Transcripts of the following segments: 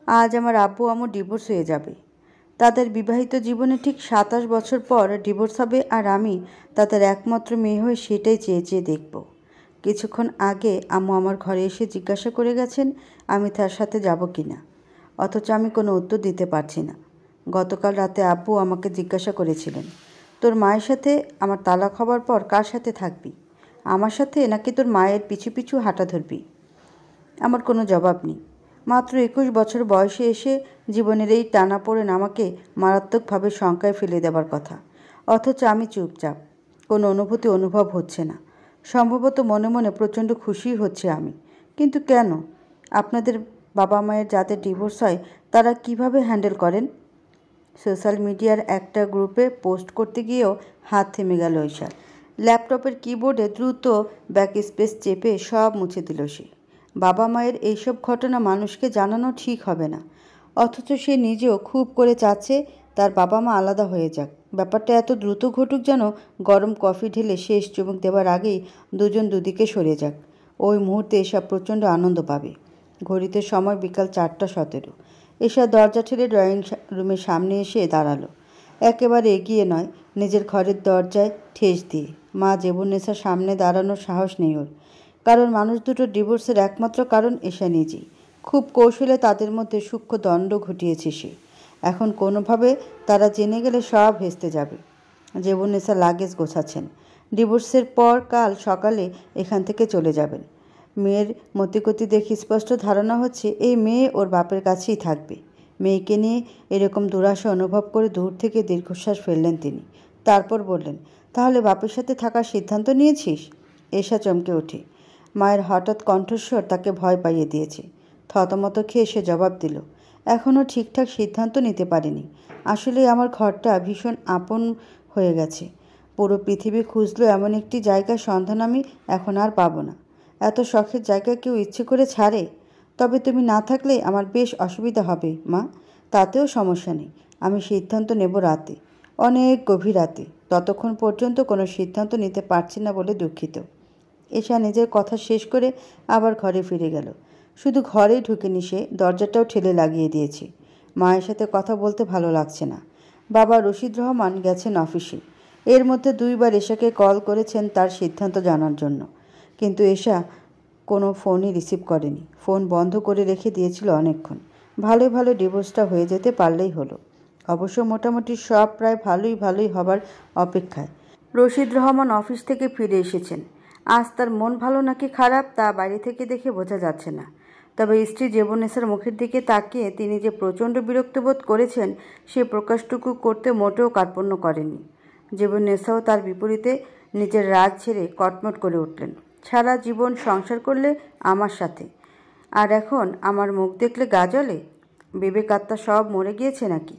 আজ আমার আব্বু আম্মুর ডিভোর্স হয়ে যাবে। তাদের বিবাহিত জীবনে ঠিক 27 বছর পর ডিভোর্স হবে, আর আমি তাদের একমাত্র মেয়ে হয়ে সেটাই চেয়ে চেয়ে দেখব। কিছুক্ষণ আগে আম্মু আমার ঘরে এসে জিজ্ঞাসা করে গেছেন আমি তার সাথে যাব কি না, অথচ আমি কোনো উত্তর দিতে পারছি না। গতকাল রাতে আব্বু আমাকে জিজ্ঞাসা করেছিলেন, তোর মায়ের সাথে আমার তালাক হবার পর কার সাথে থাকবি, আমার সাথে নাকি তোর মায়ের পিছু পিছু হাঁটা ধরবি? আমার কোনো জবাব নেই। মাত্র 21 বছর বয়সে এসে জীবনের এই টানাপোড়েন আমাকে মারাত্মকভাবে শঙ্কায় ফেলে দেবার কথা, অথচ আমি চুপচাপ। কোনো অনুভূতি অনুভব হচ্ছে না। সম্ভবত মনে মনে প্রচণ্ড খুশি হচ্ছে আমি। কিন্তু কেন? আপনাদের বাবা মায়ের যাদের ডিভোর্স হয় তারা কিভাবে হ্যান্ডেল করেন? সোশ্যাল মিডিয়ার একটা গ্রুপে পোস্ট করতে গিয়েও হাত থেমে গেল ঈশার। ল্যাপটপের কিবোর্ডে দ্রুত ব্যাক স্পেস চেপে সব মুছে দিল সে। বাবা মায়ের এইসব ঘটনা মানুষকে জানানো ঠিক হবে না, অথচ সে নিজেও খুব করে চাচ্ছে তার বাবা মা আলাদা হয়ে যাক। ব্যাপারটা এত দ্রুত ঘটুক যেন গরম কফি ঢেলে শেষ চুমুক দেবার আগেই দুজন দুদিকে সরে যাক। ওই মুহূর্তে এসব প্রচণ্ড আনন্দ পাবে। ঘড়িতে সময় বিকাল 4:17। এসা দরজা ঠেলে ড্রয়িং রুমের সামনে এসে দাঁড়ালো। একেবারে এগিয়ে নয়, নিজের ঘরের দরজায় ঠেস দিয়ে। মা জেবুন্নেসার সামনে দাঁড়ানোর সাহস নেই ওর, কারণ মানুষ দুটোর ডিভোর্সের একমাত্র কারণ এসা নিজেই। খুব কৌশলে তাদের মধ্যে সূক্ষ্ম দ্বন্দ্ব ঘটিয়েছে সে। এখন কোনোভাবে তারা জেনে গেলে সব ভেস্তে যাবে। জেবুন্নেসা লাগেজ গোছাচ্ছেন। ডিভোর্সের পর কাল সকালে এখান থেকে চলে যাবেন। মেয়ের মতিগতি দেখে স্পষ্ট ধারণা হচ্ছে এই মেয়ে ওর বাপের কাছেই থাকবে। মেয়েকে নিয়ে এরকম দুরাশা অনুভব করে দূর থেকে দীর্ঘশ্বাস ফেললেন তিনি। তারপর বললেন, তাহলে বাপের সাথে থাকার সিদ্ধান্ত নিয়েছিস? এসা চমকে ওঠে। মায়ের হঠাৎ কণ্ঠস্বর তাকে ভয় পাইয়ে দিয়েছে। থতমত খেয়ে সে জবাব দিল, এখনও ঠিকঠাক সিদ্ধান্ত নিতে পারিনি। আসলে আমার ঘরটা ভীষণ আপন হয়ে গেছে। পুরো পৃথিবী খুঁজলেও এমন একটি জায়গার সন্ধান আমি এখন আর পাবো না। এত শখের জায়গা কেউ ইচ্ছে করে ছাড়ে? তবে তুমি না থাকলে আমার বেশ অসুবিধা হবে মা। তাতেও সমস্যা নেই, আমি সিদ্ধান্ত নেব রাতে, অনেক গভীর রাতে। ততক্ষণ পর্যন্ত কোনো সিদ্ধান্ত নিতে পারছি না বলে দুঃখিত। এসা নিজের কথা শেষ করে আবার ঘরে ফিরে গেল। শুধু ঘরেই ঢুকেনি সে, দরজাটাও ঠেলে লাগিয়ে দিয়েছে। মায়ের সাথে কথা বলতে ভালো লাগছে না। বাবা রশিদ রহমান গেছেন অফিসে। এর মধ্যে 2বার এশাকে কল করেছেন তার সিদ্ধান্ত জানার জন্য, কিন্তু এশা কোনো ফোনই রিসিভ করেনি। ফোন বন্ধ করে রেখে দিয়েছিল অনেকক্ষণ। ভালোই ভালো ডিভোর্সটা হয়ে যেতে পারলেই হলো। অবশ্য মোটামুটি সব প্রায় ভালোই হবার অপেক্ষায়। রশিদ রহমান অফিস থেকে ফিরে এসেছেন। আজ তার মন ভালো নাকি খারাপ তা বাইরে থেকে দেখে বোঝা যাচ্ছে না। তবে স্ত্রী জেবুন্নেসার মুখের দিকে তাকিয়ে তিনি যে প্রচণ্ড বিরক্ত বোধ করেছেন সে প্রকাশটুকু করতে মোটেও কার্পণ্য করেননি। জেবুন্নেসাও তার বিপরীতে নিজের রাগ ছেড়ে কটমট করে উঠলেন। সারা জীবন সংসার করলে আমার সাথে, আর এখন আমার মুখ দেখলে গা জ্বলে? বিবেক আত্মা সব মরে গিয়েছে নাকি?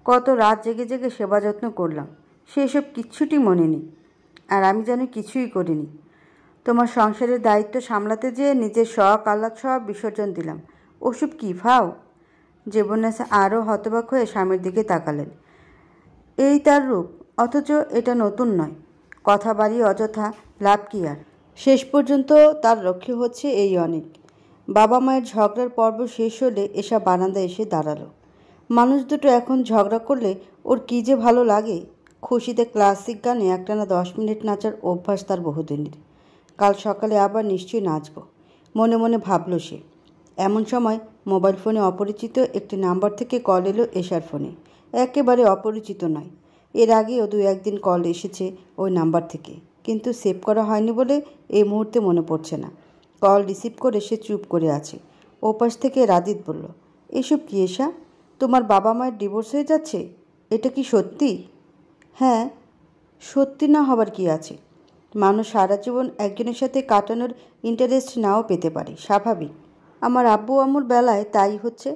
কত রাত জেগে জেগে সেবা যত্ন করলাম, সেসব কিচ্ছুটি মনে নেই। আর আমি যেন কিছুই করিনি। তোমার সংসারের দায়িত্ব সামলাতে যেয়ে নিজের শখ আহ্লাদ সব বিসর্জন দিলাম। ওসব কী ভাও? জেবুন্নেসা আরও হতবাক হয়ে স্বামীর দিকে তাকালেন। এই তার রূপ, অথচ এটা নতুন নয়। কথা বাড়িয়ে অযথা লাভ কি আর? শেষ পর্যন্ত তার লক্ষ্য হচ্ছে এই অনেক। বাবা মায়ের ঝগড়ার পর্ব শেষ হলে এসা বারান্দায় এসে দাঁড়ালো। মানুষ দুটো এখন ঝগড়া করলে ওর কী যে ভালো লাগে। খুশিতে ক্লাসিক গানে একটানা 10 মিনিট নাচার অভ্যাস তার বহুদিনের। কাল সকালে আবার নিশ্চয়ই নাচব, মনে মনে ভাবল সে। এমন সময় মোবাইল ফোনে অপরিচিত একটি নাম্বার থেকে কল এলো এশার ফোনে। একেবারে অপরিচিত নয়, এর আগেও 2-1 দিন কল এসেছে ওই নাম্বার থেকে, কিন্তু সেভ করা হয়নি বলে এই মুহূর্তে মনে পড়ছে না। কল রিসিভ করে সে চুপ করে আছে। ওপাশ থেকে রাদিত বলল, এসব কি এশা? তোমার বাবা মায়ের ডিভোর্স হয়ে যাচ্ছে? এটা কি সত্যি? হ্যাঁ, সত্যি না হবার কি আছে? মানুষ সারা জীবন একজনের সাথে কাটানোর ইন্টারেস্ট নাও পেতে পারে, স্বাভাবিক। আমার আব্বু আম্মুর বেলায় তাই হচ্ছে।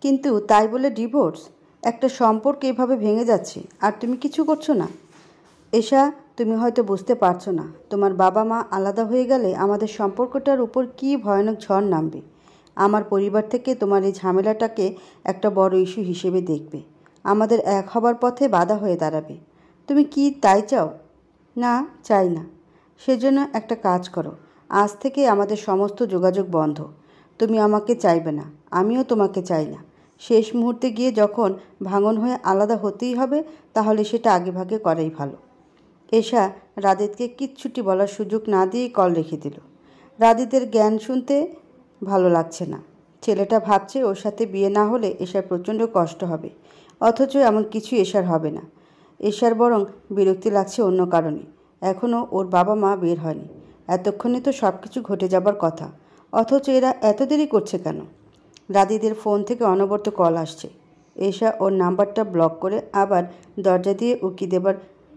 কিন্তু তাই বলে ডিভোর্স? একটা সম্পর্ক এভাবে ভেঙে যাচ্ছে আর তুমি কিছু করছো না? এশা, তুমি হয়তো বুঝতে পারছো না, তোমার বাবা মা আলাদা হয়ে গেলে আমাদের সম্পর্কটার উপর কী ভয়ানক ঝড় নামবে। আমার পরিবার থেকে তোমার এই ঝামেলাটাকে একটা বড় ইস্যু হিসেবে দেখবে, আমাদের এক হবার পথে বাধা হয়ে দাঁড়াবে। তুমি কি তাই চাও? না, চাই না। সেজন্য একটা কাজ করো, আজ থেকে আমাদের সমস্ত যোগাযোগ বন্ধ। তুমি আমাকে চাইবে না, আমিও তোমাকে চাই না। শেষ মুহূর্তে গিয়ে যখন ভাঙন হয়ে আলাদা হতেই হবে, তাহলে সেটা আগেভাগে করাই ভালো। এশা রাদিতকে কিচ্ছুটি বলার সুযোগ না দিয়েই কল রেখে দিল। রাদিতের জ্ঞান শুনতে ভালো লাগছে না। ছেলেটা ভাবছে ওর সাথে বিয়ে না হলে এশার প্রচণ্ড কষ্ট হবে, অথচ এমন কিছু এশার হবে না। এশার বরং বিরক্তি লাগছে অন্য কারণে। এখনও ওর বাবা মা বের হয়নি। এতক্ষণে তো সব কিছু ঘটে যাবার কথা, অথচ এরা এত দেরি করছে কেন? রাদিদের ফোন থেকে অনবরত কল আসছে। এশা ওর নাম্বারটা ব্লক করে আবার দরজা দিয়ে উকি দেবার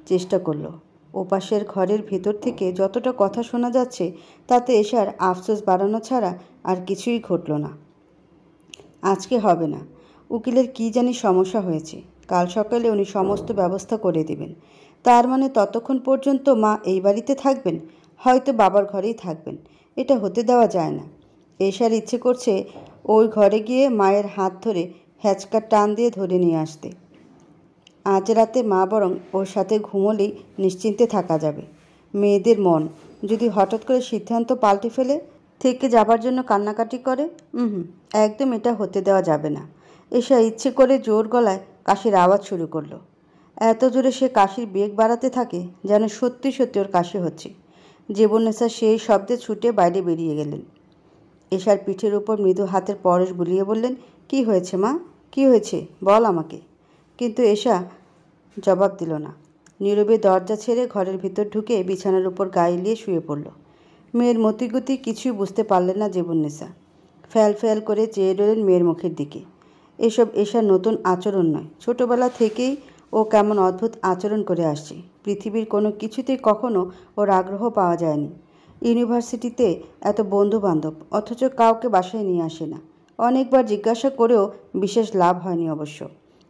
চেষ্টা করলো। ওপাশের ঘরের ভেতর থেকে যতটা কথা শোনা যাচ্ছে তাতে এশার আফসোস বাড়ানো ছাড়া আর কিছুই ঘটল না। আজকে হবে না। উকিলের কী জানি সমস্যা হয়েছে। কাল সকালে উনি সমস্ত ব্যবস্থা করে দেবেন। তার মানে ততক্ষণ পর্যন্ত মা এই বাড়িতে থাকবেন, হয়তো বাবার ঘরেই থাকবেন। এটা হতে দেওয়া যায় না। এশার ইচ্ছে করছে ওই ঘরে গিয়ে মায়ের হাত ধরে হ্যাচকার টান দিয়ে ধরে নিয়ে আসতে। আজ রাতে মা বরং ওর সাথে ঘুমোলেই নিশ্চিন্তে থাকা যাবে। মেয়েদের মন যদি হঠাৎ করে সিদ্ধান্ত পাল্টে ফেলে, থেকে যাবার জন্য কান্নাকাটি করে, একদম এটা হতে দেওয়া যাবে না। এশা ইচ্ছে করে জোর গলায় কাশির আওয়াজ শুরু করলো। এত জোরে সে কাশির বেগ বাড়াতে থাকে যেন সত্যি সত্যি ওর কাশি হচ্ছে। জীবনেশা সেই শব্দে ছুটে বাইরে বেরিয়ে গেলেন। এশার পিঠের উপর মৃদু হাতের পরশ বুলিয়ে বললেন, কি হয়েছে মা, কি হয়েছে বল আমাকে। কিন্তু এশা জবাব দিল না। নীরবে দরজা ছেড়ে ঘরের ভিতর ঢুকে বিছানার উপর গায়ে এলিয়ে শুয়ে পড়ল। মেয়ের মতিগতি কিছুই বুঝতে পারলেন না জীবনেশা। ফ্যাল ফ্যাল করে চেয়ে রইলেন মেয়ের মুখের দিকে। এসব এশার নতুন আচরণ নয়, ছোটবেলা থেকেই ও কেমন অদ্ভুত আচরণ করে আসছে। পৃথিবীর কোনো কিছুতেই কখনো ওর আগ্রহ পাওয়া যায়নি। ইউনিভার্সিটিতে এত বন্ধু বান্ধব, অথচ কাউকে বাসায় নিয়ে আসে না। অনেকবার জিজ্ঞাসা করেও বিশেষ লাভ হয়নি অবশ্য।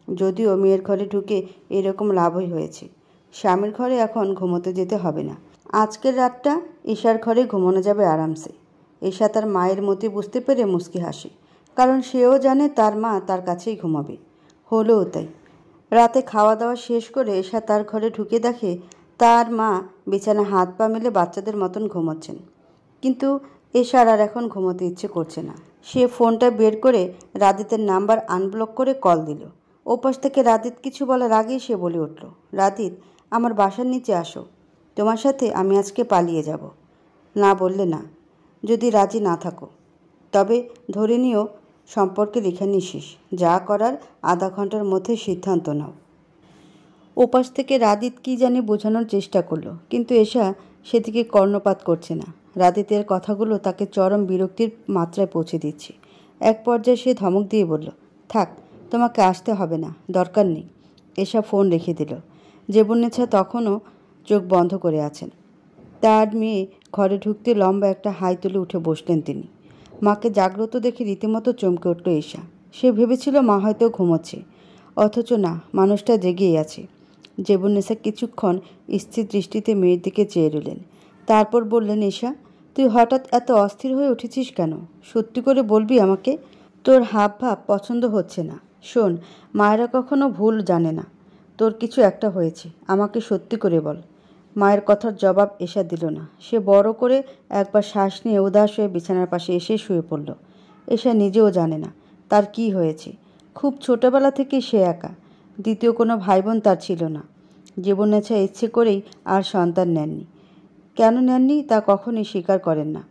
যদিও মেয়ের ঘরে ঢুকে এরকম লাভই হয়েছে। স্বামীর ঘরে এখন ঘুমোতে যেতে হবে না। আজকের রাতটা ঈশার ঘরে ঘুমানো যাবে আরামসে। ঈশা তার মায়ের মতি বুঝতে পেরে মুচকি হাসে, কারণ সেও জানে তার মা তার কাছেই ঘুমাবে। হলোও তাই। রাতে খাওয়া দাওয়া শেষ করে ঈশা তার ঘরে ঢুকে দেখে তার মা বিছানা হাত পা মেলে বাচ্চাদের মতন ঘুমোচ্ছেন। কিন্তু ঈশার আর এখন ঘুমোতে ইচ্ছে করছে না। সে ফোনটা বের করে রাদিতের নাম্বার আনব্লক করে কল দিল। ওপাশ থেকে রাদিত কিছু বলার আগেই সে বলে উঠল, রাদিত, আমার বাসার নিচে আসো। তোমার সাথে আমি আজকে পালিয়ে যাব। না বললে না, যদি রাজি না থাকো। তবে ধরে নিও সম্পর্কের এখানেই শেষ। যা করার আধা ঘন্টার মধ্যে সিদ্ধান্ত নাও। ওপাশ থেকে রাদিত কী জানি বোঝানোর চেষ্টা করলো, কিন্তু এশা সেদিকে কর্ণপাত করছে না। রাদিতের কথাগুলো তাকে চরম বিরক্তির মাত্রায় পৌঁছে দিচ্ছে। এক পর্যায়ে সে ধমক দিয়ে বলল, থাক, তোমাকে আসতে হবে না, দরকার নেই। এশা ফোন রেখে দিল। জীবনেচ্ছা তখনও চোখ বন্ধ করে আছেন। তার মেয়ে ঘরে ঢুকতে লম্বা একটা হাই তুলে উঠে বসলেন তিনি। মাকে জাগ্রত দেখে রীতিমতো চমকে উঠল এশা। সে ভেবেছিল মা হয়তো ঘুমোচ্ছে, অথচ না, মানুষটা জেগেই আছে। জীবনেচ্ছা কিছুক্ষণ স্থির দৃষ্টিতে মেয়ের দিকে চেয়ে রইলেন। তারপর বললেন, এশা, তুই হঠাৎ এত অস্থির হয়ে উঠেছিস কেন? সত্যি করে বলবি আমাকে? তোর হাব ভাব পছন্দ হচ্ছে না। শোন, মায়েরা কখনো ভুল জানে না। তোর কিছু একটা হয়েছে, আমাকে সত্যি করে বল। মায়ের কথার জবাব এশা দিল না। সে বড় করে একবার শ্বাস নিয়ে উদাস হয়ে বিছানার পাশে এসে শুয়ে পড়ল। এশা নিজেও জানে না তার কি হয়েছে। খুব ছোটবেলা থেকেই সে একা। দ্বিতীয় কোনো ভাই বোন তার ছিল না। জীবনেচ্ছা ইচ্ছে করেই আর সন্তান নেননি। কেন নেননি তা কখনই স্বীকার করেন না।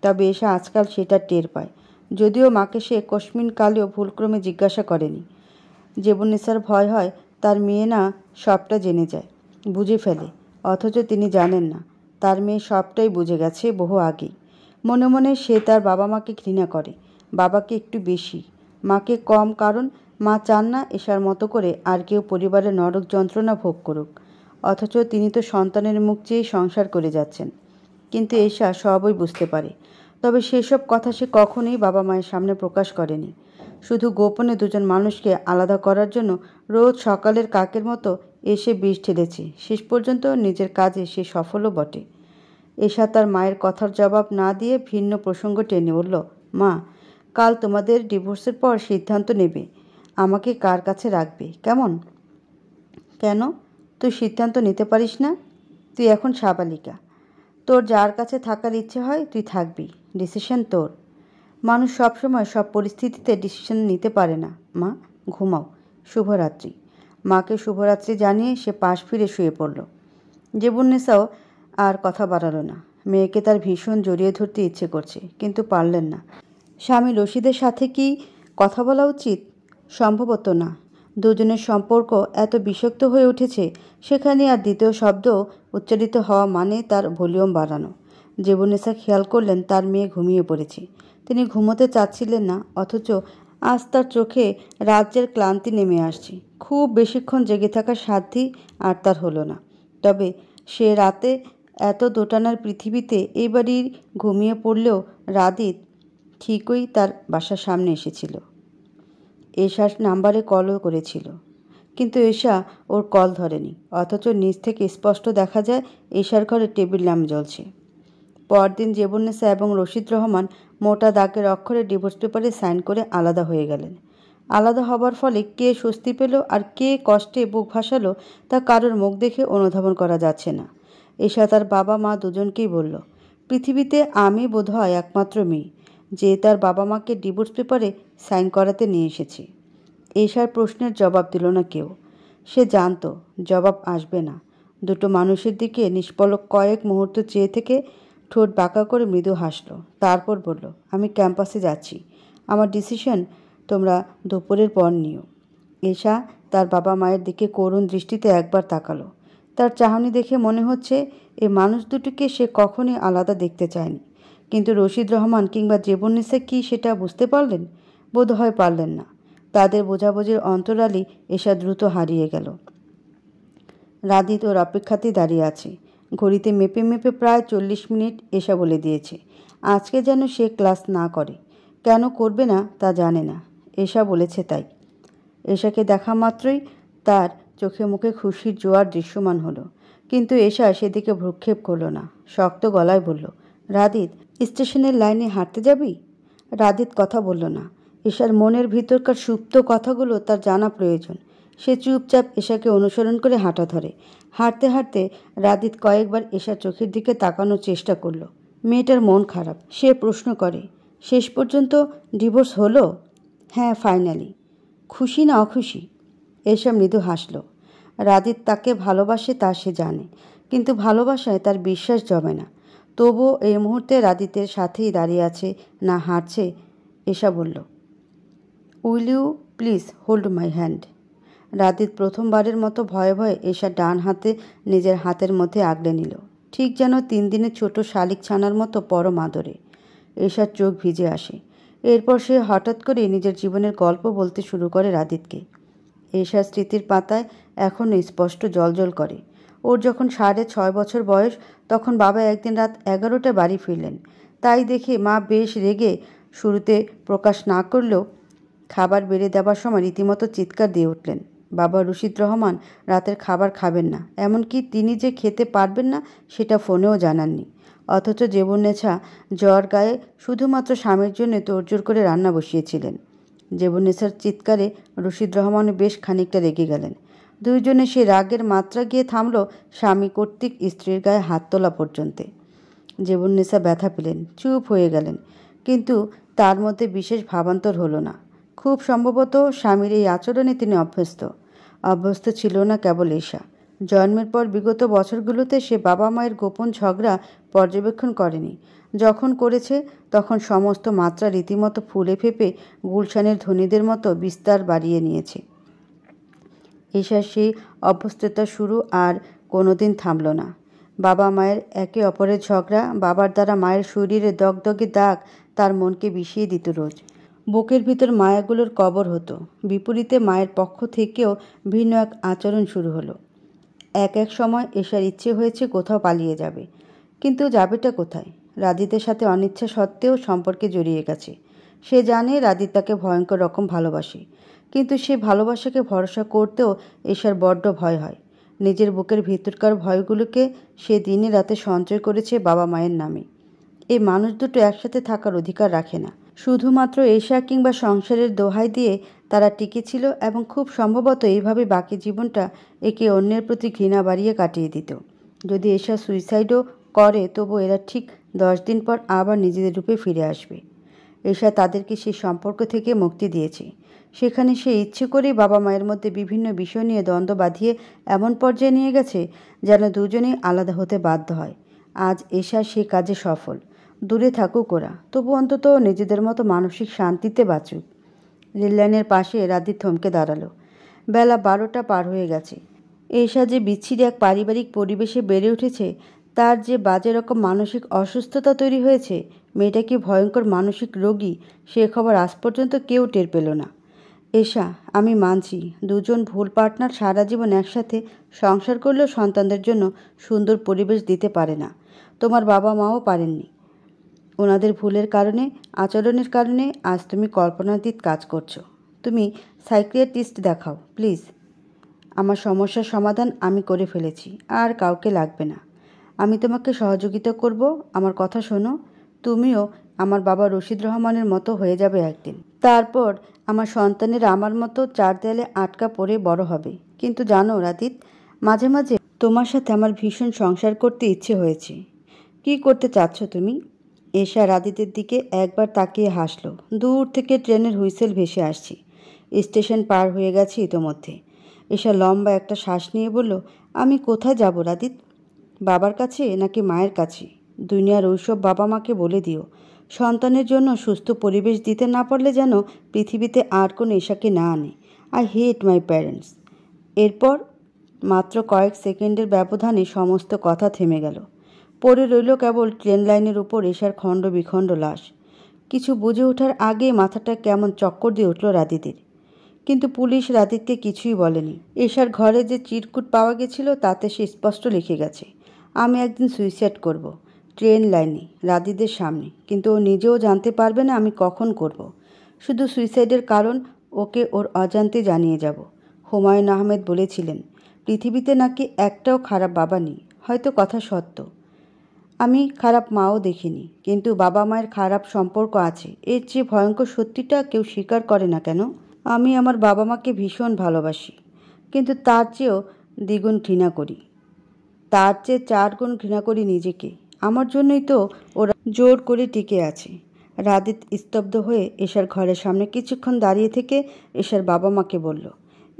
তবে এশা আজকাল সেটা টের পায়, যদিও মাকে সে কস্মিন কালেও ভুলক্রমে জিজ্ঞাসা করেনি। জীবনেচ্ছার ভয় হয় তার মেয়ে না সবটা জেনে যায়, বুঝে ফেলে, অথচ তিনি জানেন না তার মেয়ে সবটাই বুঝে গেছে বহু আগেই। মনে মনে সে তার বাবা মাকে ঘৃণা করে, বাবাকে একটু বেশি, মাকে কম, কারণ মা চান না এশার মতো করে আর কেউ পরিবারের নরক যন্ত্রণা ভোগ করুক। অথচ তিনি তো সন্তানের মুখ চেয়েই সংসার করে যাচ্ছেন। কিন্তু এশা সবই বুঝতে পারে, তবে সেসব কথা সে কখনোই বাবা মায়ের সামনে প্রকাশ করেনি। শুধু গোপনে দুজন মানুষকে আলাদা করার জন্য রোজ সকালের কাকের মতো এসে বিষ ঢেলেছে। শেষ পর্যন্ত নিজের কাজে সে সফলও বটে। এশা তার মায়ের কথার জবাব না দিয়ে ভিন্ন প্রসঙ্গ টেনে বলল, মা, কাল তোমাদের ডিভোর্সের পর সিদ্ধান্ত নেবে আমাকে কার কাছে রাখবে, কেমন? কেন? তুই সিদ্ধান্ত নিতে পারিস না? তুই এখন সাবালিকা। তোর যার কাছে থাকার ইচ্ছে হয় তুই থাকবি, ডিসিশন তোর। মানুষ সবসময় সব পরিস্থিতিতে ডিসিশন নিতে পারে না। মা, ঘুমাও, শুভরাত্রি। মাকে শুভরাত্রি জানিয়ে সে পাশ ফিরে শুয়ে পড়ল। জেবুন্নেসাও আর কথা বাড়ালো না। মেয়েকে তার ভীষণ জড়িয়ে ধরতে ইচ্ছে করছে, কিন্তু পারলেন না। স্বামী রশিদের সাথে কি কথা বলা উচিত? সম্ভবত না। দুজনের সম্পর্ক এত বিষাক্ত হয়ে উঠেছে, সেখানে আর দ্বিতীয় শব্দ উচ্চারিত হওয়া মানে তার ভলিউম বাড়ানো। জেবুন্নেসা খেয়াল করলেন তার মেয়ে ঘুমিয়ে পড়েছে। তিনি ঘুমোতে চাচ্ছিলেন না, অথচ আজ তার চোখে রাজ্যের ক্লান্তি নেমে আসছে। খুব বেশিক্ষণ জেগে থাকার সাধ্যই আর তার হলো না। তবে সে রাতে এত দোটানার পৃথিবীতে এই বাড়ির ঘুমিয়ে পড়লেও রাদিত ঠিকই তার বাসার সামনে এসেছিল। এশার নাম্বারে কলও করেছিল, কিন্তু এশা ওর কল ধরেনি। অথচ নিচ থেকে স্পষ্ট দেখা যায় এশার ঘরে টেবিল ল্যাম্প জ্বলছে। পরদিন জেবুন্নেসা এবং রশিদ রহমান মোটা দাগের অক্ষরে ডিভোর্স পেপারে সাইন করে আলাদা হয়ে গেলেন। আলাদা হবার ফলে কে স্বস্তি পেল আর কে কষ্টে বুক ভাসালো তা কারোর মুখ দেখে অনুধাবন করা যাচ্ছে না। এশা তার বাবা মা দুজনকেই বলল, পৃথিবীতে আমি বোধহয় একমাত্র মেয়ে যে তার বাবা মাকে ডিভোর্স পেপারে সাইন করাতে নিয়ে এসেছে। এশার প্রশ্নের জবাব দিল না কেউ। সে জানত জবাব আসবে না। দুটো মানুষের দিকে নিষ্পলক কয়েক মুহূর্ত চেয়ে থেকে ঠোঁট বাঁকা করে মৃদু হাসল। তারপর বলল, আমি ক্যাম্পাসে যাচ্ছি। আমার ডিসিশন তোমরা দুপুরের পর নিও। এশা তার বাবা মায়ের দিকে করুণ দৃষ্টিতে একবার তাকালো। তার চাহনি দেখে মনে হচ্ছে এই মানুষ দুটিকে সে কখনই আলাদা দেখতে চায়নি। কিন্তু রশিদ রহমান কিংবা জেবুন্নেসা কি সেটা বুঝতে পারলেন? বোধহয় পারলেন না। তাদের বোঝাবুঝির অন্তরালে এশা দ্রুত হারিয়ে গেল। রাদিত ওর অপেক্ষাতেই দাঁড়িয়ে আছে। ঘড়িতে মেপে মেপে প্রায় 40 মিনিট এশা বলে দিয়েছে আজকে যেন সে ক্লাস না করে। কেন করবে না তা জানে না, এশা বলেছে তাই। এশাকে দেখা মাত্রই তার চোখে মুখে খুশির জোয়ার দৃশ্যমান হলো, কিন্তু এশা সেদিকে ভ্রুক্ষেপ করল না। শক্ত গলায় বলল, রাদিত, স্টেশনের লাইনে হাঁটতে যাবি? রাদিত কথা বলল না। এশার মনের ভিতরকার সুপ্ত কথাগুলো তার জানা প্রয়োজন। সে চুপচাপ এশাকে অনুসরণ করে হাঁটা ধরে। হাঁটতে হাঁটতে রাদিত কয়েকবার এশার চোখের দিকে তাকানোর চেষ্টা করল। মেয়েটার মন খারাপ। সে প্রশ্ন করে, শেষ পর্যন্ত ডিভোর্স হলো? হ্যাঁ, ফাইনালি। খুশি না অখুশি? এশা মৃদু হাসল। রাদিত তাকে ভালোবাসে তা সে জানে, কিন্তু ভালোবাসায় তার বিশ্বাস জমে না। তবুও এই মুহূর্তে রাদিতের সাথেই দাঁড়িয়ে আছে, না হাঁটছে। এশা বলল, will you please hold my hand? Radit প্রথমবারের মতো ভয়ে ভয়ে এশার ডান হাতে নিজের হাতের মধ্যে আগলে নিল, ঠিক যেন 3 দিনের ছোট শালিক ছানার মতো পরম আদরে। এশার চোখ ভিজে আসে। এরপর সে হঠাৎ করে নিজের জীবনের গল্প বলতে শুরু করে রাদিতকে। এশার স্মৃতির পাতায় এখনও স্পষ্ট জ্বলজ্বল করে। ওর যখন 6.5 বছর বয়স, তখন বাবা একদিন রাত 11টায় বাড়ি ফিরলেন। তাই দেখে মা বেশ রেগে শুরুতে প্রকাশ না করলেও খাবার বেড়ে দেওয়ার সময় রীতিমতো চিৎকার দিয়ে উঠলেন। বাবা রশিদ রহমান রাতের খাবার খাবেন না, এমনকি তিনি যে খেতে পারবেন না সেটা ফোনেও জানাননি। অথচ জেবুন্নেসা জ্বর গায়ে শুধুমাত্র স্বামীর জন্য তোড়জোড় করে রান্না বসিয়েছিলেন। জেবুন্নেসার চিৎকারে রশিদ রহমানও বেশ খানিকটা রেগে গেলেন। দুইজনে সে রাগের মাত্রা গিয়ে থামল স্বামী কর্তৃক স্ত্রীর গায়ে হাত তোলা পর্যন্তে। জেবুন্নেসা ব্যথা পেলেন, চুপ হয়ে গেলেন, কিন্তু তার মধ্যে বিশেষ ভাবান্তর হলো না। খুব সম্ভবত স্বামীর এই আচরণে তিনি অভ্যস্ত ছিল না কেবল এশা। জন্মের পর বিগত বছরগুলোতে সে বাবা মায়ের গোপন ঝগড়া পর্যবেক্ষণ করেনি। যখন করেছে তখন সমস্ত মাত্রা রীতিমতো ফুলে ফেপে গুলশানের ধনীদের মতো বিস্তার বাড়িয়ে নিয়েছে। এশার সেই অভ্যস্ততা শুরু আর কোনোদিন থামল না। বাবা মায়ের একে অপরের ঝগড়া, বাবার দ্বারা মায়ের শরীরে দগদগে দাগ তার মনকে বিষিয়ে দিত রোজ। বুকের ভিতর মায়াগুলোর কবর হতো। বিপরীতে মায়ের পক্ষ থেকেও ভিন্ন এক আচরণ শুরু হলো। এক সময় এশার ইচ্ছে হয়েছে কোথাও পালিয়ে যাবে, কিন্তু যাবেটা কোথায়? রাদিতের সাথে অনিচ্ছা সত্ত্বেও সম্পর্কে জড়িয়ে গেছে। সে জানে রাদিত তাকে ভয়ঙ্কর রকম ভালোবাসে, কিন্তু সে ভালোবাসাকে ভরসা করতেও এশার বড্ড ভয় হয়। নিজের বুকের ভিতরকার ভয়গুলোকে সে দিনে রাতে সঞ্চয় করেছে বাবা মায়ের নামে। এই মানুষ দুটো একসাথে থাকার অধিকার রাখে না। শুধুমাত্র এশা কিংবা সংসারের দোহাই দিয়ে তারা টিকেছিল, এবং খুব সম্ভবত এইভাবে বাকি জীবনটা একে অন্যের প্রতি ঘৃণা বাড়িয়ে কাটিয়ে দিত। যদি এশা সুইসাইডও করে, তবু এরা ঠিক 10 দিন পর আবার নিজেদের রূপে ফিরে আসবে। এশা তাদেরকে সেই সম্পর্ক থেকে মুক্তি দিয়েছে। সেখানে সে ইচ্ছে করেই বাবা মায়ের মধ্যে বিভিন্ন বিষয় নিয়ে দ্বন্দ্ব বাঁধিয়ে এমন পর্যায়ে নিয়ে গেছে যেন দুজনেই আলাদা হতে বাধ্য হয়। আজ এশা সে কাজে সফল। দূরে থাকুক ওরা, তবু অন্তত নিজেদের মতো মানসিক শান্তিতে বাঁচুক। রেললাইনের পাশে রাধি থমকে দাঁড়ালো। বেলা 12টা পার হয়ে গেছে। এশা যে বিচ্ছিরি এক পারিবারিক পরিবেশে বেড়ে উঠেছে, তার যে বাজে রকম মানসিক অসুস্থতা তৈরি হয়েছে, মেয়েটা কি ভয়ঙ্কর মানসিক রোগী, সে খবর আজ পর্যন্ত কেউ টের পেল না। এশা, আমি মানছি দুজন ভুল পার্টনার সারা জীবন একসাথে সংসার করলেও সন্তানদের জন্য সুন্দর পরিবেশ দিতে পারে না। তোমার বাবা মাও পারেননি। ওনাদের ভুলের কারণে, আচরণের কারণে আজ তুমি কল্পনাতীত কাজ করছো। তুমি সাইকিয়াট্রিস্ট দেখাও প্লিজ। আমার সমস্যার সমাধান আমি করে ফেলেছি, আর কাউকে লাগবে না। আমি তোমাকে সহযোগিতা করব। আমার কথা শোনো, তুমিও আমার বাবা রশিদ রহমানের মতো হয়ে যাবে একদিন। তারপর আমার সন্তানেরা আমার মতো চার দেয়ালে আটকা পড়ে বড় হবে। কিন্তু জানো রাদিত, মাঝে মাঝে তোমার সাথে আমার ভীষণ সংসার করতে ইচ্ছে হয়েছে। কি করতে চাচ্ছ তুমি? এশা রাদিতের দিকে একবার তাকিয়ে হাসলো। দূর থেকে ট্রেনের হুইসেল ভেসে আসছে। স্টেশন পার হয়ে গেছে ইতোমধ্যে। এশা লম্বা একটা শ্বাস নিয়ে বলল, আমি কোথায় যাব রাদিত? বাবার কাছে নাকি মায়ের কাছে? দুনিয়ার ওইসব বাবা মাকে বলে দিও, সন্তানের জন্য সুস্থ পরিবেশ দিতে না পারলে যেন পৃথিবীতে আর কোনো এশাকে না আনে। I hate my parents. এরপর মাত্র কয়েক সেকেন্ডের ব্যবধানে সমস্ত কথা থেমে গেল। পড়ে রইল কেবল ট্রেন লাইনের উপর এশার খণ্ড বিখণ্ড লাশ। কিছু বুঝে ওঠার আগে মাথাটা কেমন চক্কর দিয়ে উঠল রাদিতের। কিন্তু পুলিশ রাদিতকে কিছুই বলেনি। এশার ঘরে যে চিরকুট পাওয়া গেছিল তাতে সে স্পষ্ট লিখে গেছে, আমি একদিন সুইসাইড করব, ট্রেন লাইনে, রাদিদের সামনে। কিন্তু ও নিজেও জানতে পারবে না আমি কখন করব। শুধু সুইসাইডের কারণ ওকে ওর অজান্তে জানিয়ে যাব। হুমায়ুন আহমেদ বলেছিলেন, পৃথিবীতে নাকি একটাও খারাপ বাবা নেই। হয়তো কথা সত্য। আমি খারাপ মাও দেখিনি, কিন্তু বাবা মায়ের খারাপ সম্পর্ক আছে। এর চেয়ে ভয়ঙ্কর সত্যিটা কেউ স্বীকার করে না কেন? আমি আমার বাবা মাকে ভীষণ ভালোবাসি, কিন্তু তার চেয়েও দ্বিগুণ ঘৃণা করি। তার চেয়ে 4 গুণ ঘৃণা করি নিজেকে। আমার জন্যই তো ওরা জোর করে টিকে আছে। রাদিত স্তব্ধ হয়ে এশার ঘরের সামনে কিছুক্ষণ দাঁড়িয়ে থেকে এশার বাবা মাকে বলল,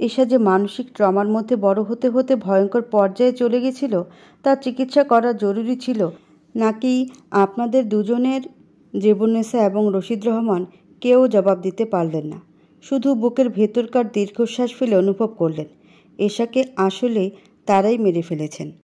এশা যে মানসিক ট্রমার মধ্যে বড় হতে হতে ভয়ঙ্কর পর্যায়ে চলে গেছিল, তার চিকিৎসা করা জরুরি ছিল নাকি আপনাদের দুজনের? জীবনেসা এবং রশিদ রহমান কেউ জবাব দিতে পারলেন না। শুধু বুকের ভেতরকার দীর্ঘশ্বাস ফেলে অনুভব করলেন, এশাকে আসলে তারাই মেরে ফেলেছেন।